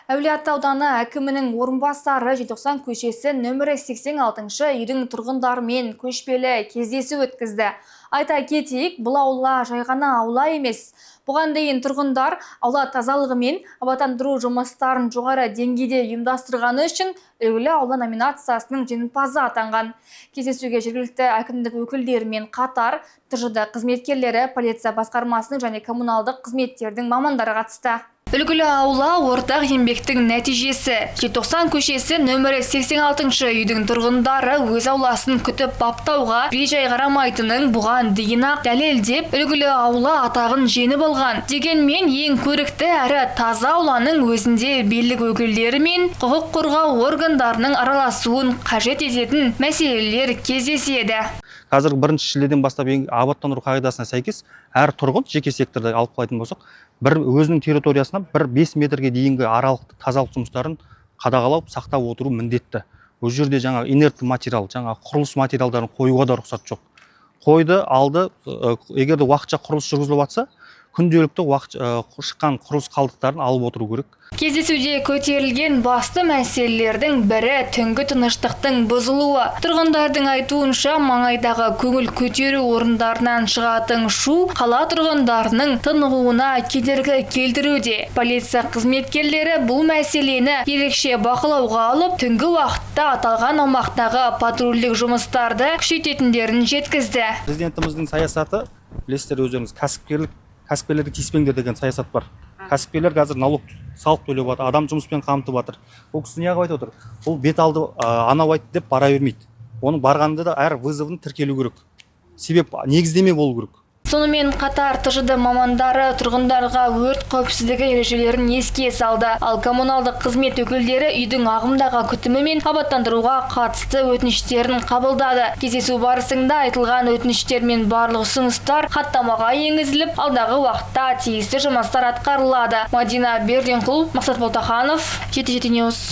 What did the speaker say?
Әулиеата ауданы әкімінің орынбасары желтоқсан көшесі нөмірі 86-шы үйдің тұрғындарымен көшпелі кездесу өткізді. Айта кетейік, бұл аула жай ғана аула емес. Бұған дейін тұрғындар аула тазалығы мен абаттандыру жұмыстарын жоғары деңгейде ұйымдастырғаны үшін үлгілі аула номинациясының жеңімпазы атанған. Кездесуге жергілікті әкімдік өкілдерімен қатар ТЖД қызметкерлері, полиция басқармасының және коммуналдық қызметтердің мамандары қатысты. Үлгілі аула ортақ еңбектің нәтижесі. Желтоқсан көшесі нөмірі 86-шы үйдің тұрғындары өз ауласын күтіп баптауға бей-жай қарамайтынын бұған дейін-ақ дәлелдеп, үлгілі аула атағын жеңіп алған. Дегенмен ең көрікті әрі таза ауланың өзінде билік өкілдері мен құқық қорғау органдарының араласуын қажет ететін мәселелер кездеседі. Қазір 1-шілден бастап абаттандыру қағидасына сәйкес әр тұрғын жеке секторда алып қалайтын болсақ, өзінің территориясына 5 метрге дейінгі аралықты тазалық жұмыстарын қадағалап, сақтап отыру міндетті. Ол жерде жаңа инертті материал, жаңа құрылыс материалдарын қоюға да рұқсат жоқ. Қойды, алды, егер де уақытша құрылыс жүргізіліп жатса, күнделікті шыққан құрылыс қалдықтарын алып отыру керек. Кездесуде көтерілген басты мәселелердің бірі түнгі тыныштықтың бұзылуы. Тұрғындардың айтуынша, маңайдағы көңіл көтеру орындарынан шығатын шу қала тұрғындарының тынығуына кедергі келтіруде. Полиция қызметкерлері бұл мәселені ерекше бақылауға алып, түнгі уақытта аталған аумақтағы патрульдік жұмыстарды күшейтетіндерін жеткізді. Президентіміздің саясаты, білесіздер өздеріңіз, кәсіпкерлерге тиіспеңдер деген саясат бар. Кәсіпкерлер қазір салық төлеп жатыр, адам жұмыспен қамтып жатыр. Ол кісі неғып айтып отыр? Бұл бет алды анау айтты деп бара бермейді. Оның барғанда да әр вызовын тіркелу керек. Себеп негіздеме болу керек. Сонымен қатар ТЖД мамандары тұрғындарға өрт қауіпсіздігі ережелерін еске салды. Ал коммуналдық қызмет өкілдері үйдің ағымдағы күтімі мен абаттандыруға қатысты өтініштерін қабылдады. Кездесу барысында айтылған өтініштер мен барлық ұсыныстар хаттамаға енгізіліп, алдағы уақытта тиісті жұмыстар атқарылады. Мадина Берденқұл, Мақсат Болтаханов, 7/7 News.